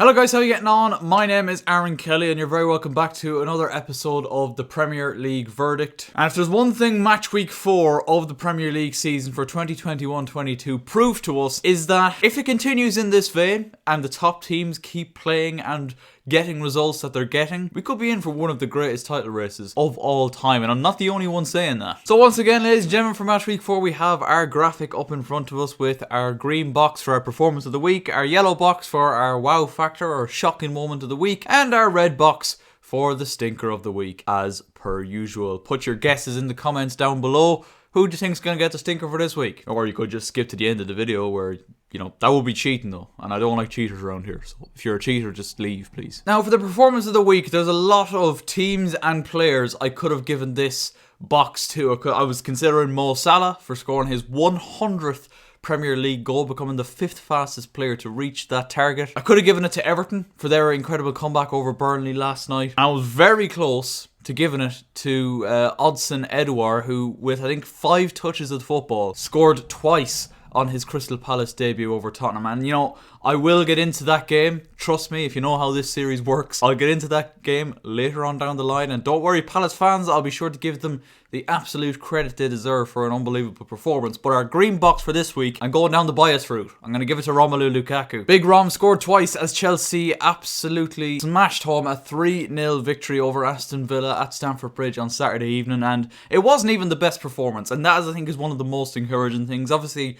Hello guys, how are you getting on? My name is Aaron Kelly and you're very welcome back to another episode of the Premier League Verdict. And if there's one thing match week 4 of the Premier League season for 2021-22 proved to us is that if it continues in this vein and the top teams keep playing and getting results that they're getting, we could be in for one of the greatest title races of all time, and I'm not the only one saying that. So once again, ladies and gentlemen, for match week 4 we have our graphic up in front of us with our green box for our performance of the week, our yellow box for our wow factor or shocking moment of the week, and our red box for the stinker of the week as per usual. Put your guesses in the comments down below. Who do you think is going to get the stinker for this week? Or you could just skip to the end of the video where, you know, that would be cheating though. And I don't like cheaters around here. So if you're a cheater, just leave, please. Now, for the performance of the week, there's a lot of teams and players I could have given this box to. I was considering Mo Salah for scoring his 100th Premier League goal, becoming the 5th fastest player to reach that target. I could have given it to Everton for their incredible comeback over Burnley last night. I was very close to giving it to Odsonne Edouard, who, with I think 5 touches of the football, scored twice on his Crystal Palace debut over Tottenham. And you know, I will get into that game. Trust me, if you know how this series works, I'll get into that game later on down the line. And don't worry, Palace fans, I'll be sure to give them the absolute credit they deserve for an unbelievable performance. But our green box for this week, I'm going down the bias route. I'm going to give it to Romelu Lukaku. Big Rom scored twice as Chelsea absolutely smashed home a 3-0 victory over Aston Villa at Stamford Bridge on Saturday evening. And it wasn't even the best performance. And that, I think, is one of the most encouraging things. Obviously,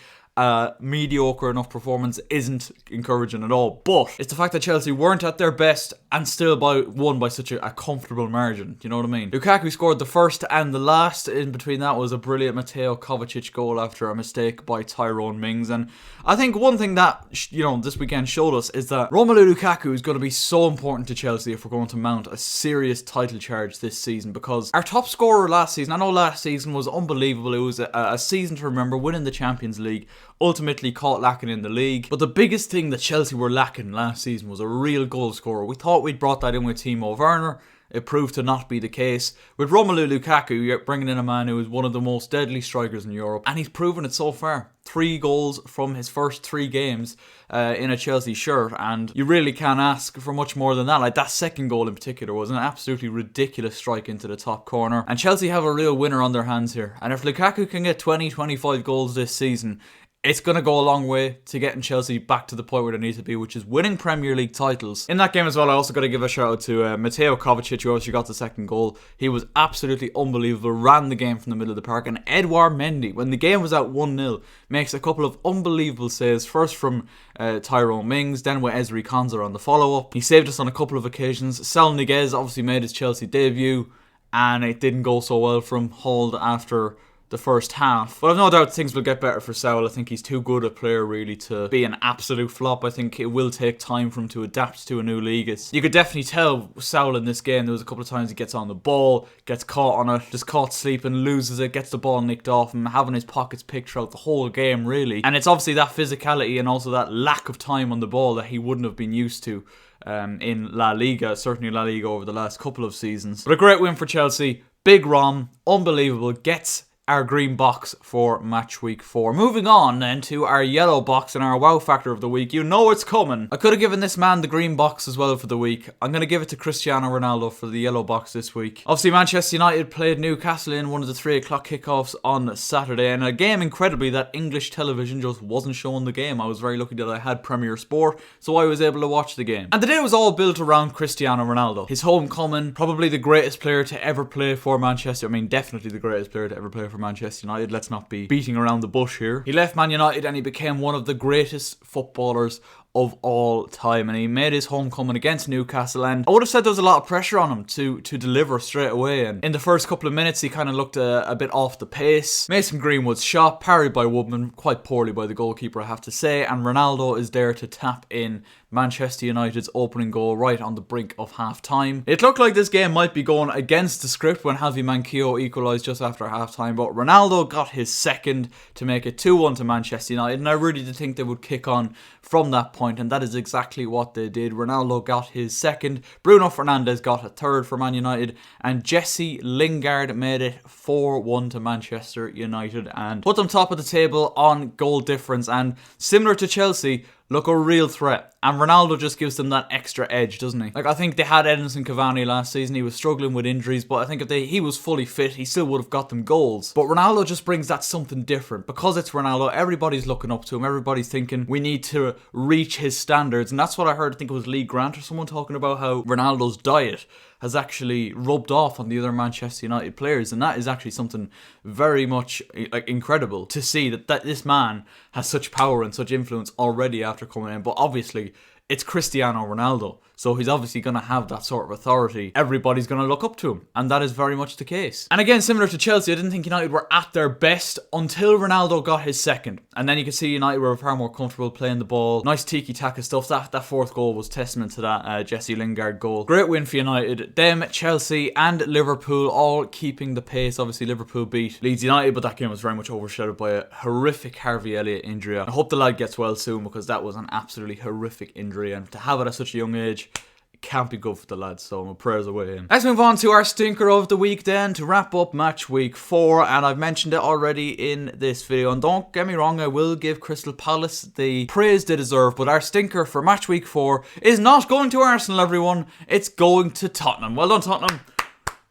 mediocre enough performance isn't encouraging at all, but it's the fact that Chelsea weren't at their best and still won by such a comfortable margin. Do you know what I mean? Lukaku scored the first and the last. In between that was a brilliant Mateo Kovacic goal after a mistake by Tyrone Mings. And I think one thing that this weekend showed us is that Romelu Lukaku is going to be so important to Chelsea if we're going to mount a serious title charge this season, because our top scorer last season, I know last season was unbelievable. It was a season to remember, winning the Champions League, ultimately caught lacking in the league. But the biggest thing that Chelsea were lacking last season was a real goal scorer. We thought we'd brought that in with Timo Werner. It proved to not be the case. With Romelu Lukaku, you're bringing in a man who is one of the most deadly strikers in Europe, and he's proven it so far. 3 goals from his first 3 games in a Chelsea shirt, and you really can't ask for much more than that. Like, that second goal in particular was an absolutely ridiculous strike into the top corner, and Chelsea have a real winner on their hands here. And if Lukaku can get 20-25 goals this season, it's going to go a long way to getting Chelsea back to the point where they need to be, which is winning Premier League titles. In that game as well, I also got to give a shout out to Mateo Kovacic, who obviously got the second goal. He was absolutely unbelievable, ran the game from the middle of the park. And Edouard Mendy, when the game was at 1-0, makes a couple of unbelievable saves. First from Tyrone Mings, then with Ezri Konsa on the follow-up. He saved us on a couple of occasions. Saul Niguez obviously made his Chelsea debut, and it didn't go so well for him, hauled after the first half. But I've no doubt things will get better for Saul. I think he's too good a player really to be an absolute flop. I think it will take time for him to adapt to a new league. You could definitely tell Saul in this game, there was a couple of times he gets on the ball, gets caught on it, just caught sleeping, loses it, gets the ball nicked off him, having his pockets picked throughout the whole game really. And it's obviously that physicality and also that lack of time on the ball that he wouldn't have been used to in La Liga, certainly La Liga over the last couple of seasons. But a great win for Chelsea. Big Rom, unbelievable, gets our green box for match week 4. Moving on then to our yellow box and our wow factor of the week. You know it's coming. I could have given this man the green box as well for the week. I'm going to give it to Cristiano Ronaldo for the yellow box this week. Obviously, Manchester United played Newcastle in one of the 3 o'clock kickoffs on Saturday, and a game, incredibly, that English television just wasn't showing the game. I was very lucky that I had Premier Sport, so I was able to watch the game. And the day was all built around Cristiano Ronaldo. His homecoming, probably the greatest player to ever play for Manchester. I mean, definitely the greatest player to ever play for Manchester United. Let's not be beating around the bush here. He left Man United and he became one of the greatest footballers of all time, and he made his homecoming against Newcastle, and I would have said there was a lot of pressure on him to deliver straight away. And in the first couple of minutes he kind of looked a bit off the pace. Mason Greenwood's shot parried by Woodman quite poorly by the goalkeeper, I have to say, and Ronaldo is there to tap in Manchester United's opening goal right on the brink of half-time. It looked like this game might be going against the script when Javi Manquillo equalised just after half-time, but Ronaldo got his second to make it 2-1 to Manchester United, and I really did think they would kick on from that point, and that is exactly what they did. Ronaldo got his second, Bruno Fernandes got a third for Man United, and Jesse Lingard made it 4-1 to Manchester United and put them top of the table on goal difference. And similar to Chelsea, look a real threat. And Ronaldo just gives them that extra edge, doesn't he? Like, I think they had Edinson Cavani last season. He was struggling with injuries, but I think if he was fully fit, he still would have got them goals. But Ronaldo just brings that something different. Because it's Ronaldo, everybody's looking up to him. Everybody's thinking we need to reach his standards. And that's what I heard. I think it was Lee Grant or someone talking about how Ronaldo's diet has actually rubbed off on the other Manchester United players, and that is actually something very much like incredible to see that this man has such power and such influence already after coming in. But obviously it's Cristiano Ronaldo, so he's obviously going to have that sort of authority. Everybody's going to look up to him, and that is very much the case. And again, similar to Chelsea, I didn't think United were at their best until Ronaldo got his second. And then you could see United were far more comfortable playing the ball. Nice tiki-taka stuff. That fourth goal was testament to that Jesse Lingard goal. Great win for United. Them, Chelsea and Liverpool all keeping the pace. Obviously, Liverpool beat Leeds United, but that game was very much overshadowed by a horrific Harvey Elliott injury. I hope the lad gets well soon, because that was an absolutely horrific injury. And to have it at such a young age, it can't be good for the lads, so my prayers away him. Let's move on to our stinker of the week then, to wrap up match week 4, and I've mentioned it already in this video, and don't get me wrong, I will give Crystal Palace the praise they deserve, but our stinker for match week 4 is not going to Arsenal, everyone. It's going to Tottenham. Well done, Tottenham.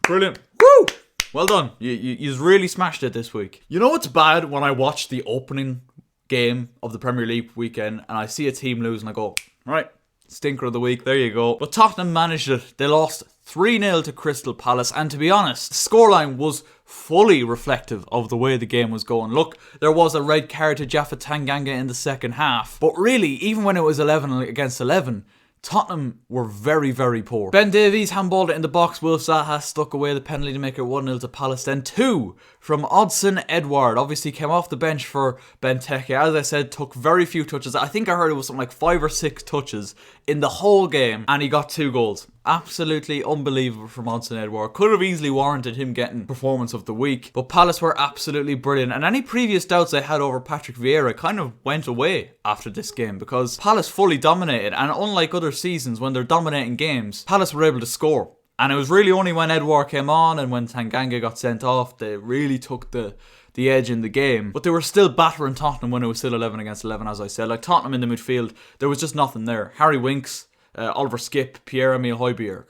Brilliant. Woo! Well done. You really smashed it this week. You know what's bad? When I watch the opening game of the Premier League weekend and I see a team lose and I go, right, stinker of the week, there you go. But Tottenham managed it. They lost 3-0 to Crystal Palace, and to be honest, the scoreline was fully reflective of the way the game was going. Look, there was a red card to Jaffa Tanganga in the second half, but really, even when it was 11 against 11, Tottenham were very, very poor. Ben Davies handballed it in the box. Wilf Zaha stuck away the penalty to make it 1-0 to Palace. Then 2 from Odsonne Edouard. Obviously came off the bench for Benteke. As I said, took very few touches. I think I heard it was something like 5 or 6 touches in the whole game, and he got 2 goals. Absolutely unbelievable from Odsonne Edouard. Could have easily warranted him getting performance of the week, but Palace were absolutely brilliant. And any previous doubts I had over Patrick Vieira kind of went away after this game, because Palace fully dominated, and unlike other seasons when they're dominating games, Palace were able to score. And it was really only when Edouard came on and when Tanganga got sent off, they really took the edge in the game. But they were still battering Tottenham when it was still 11 against 11, as I said. Like, Tottenham in the midfield, there was just nothing there. Harry Winks, Oliver Skipp, Pierre-Emile Højbjerg.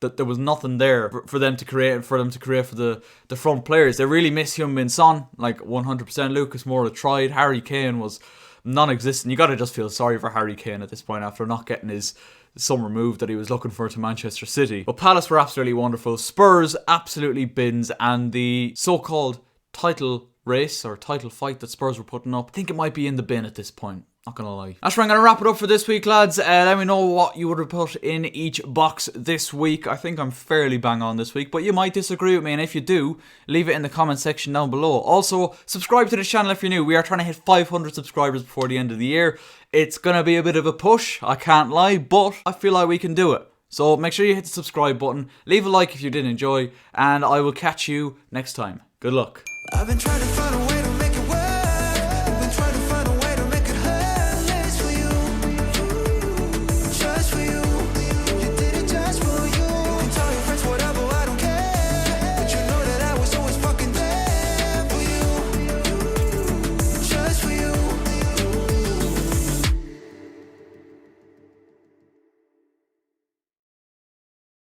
That there was nothing there for them to create, for the front players. They really miss Heung-min Son, like 100%. Lucas Moura tried. Harry Kane was non-existent. You gotta just feel sorry for Harry Kane at this point after not getting his summer move that he was looking for to Manchester City. But Palace were absolutely wonderful. Spurs absolutely bins, and the so-called title race or title fight that Spurs were putting up, I think it might be in the bin at this point. Not gonna lie. That's where I'm gonna wrap it up for this week, lads. Let me know what you would have put in each box this week. I think I'm fairly bang on this week, but you might disagree with me, and if you do, leave it in the comment section down below. Also, subscribe to the channel if you're new. We are trying to hit 500 subscribers before the end of the year. It's gonna be a bit of a push, I can't lie, but I feel like we can do it. So make sure you hit the subscribe button, leave a like if you did enjoy, and I will catch you next time. Good luck. I've been trying to find a way to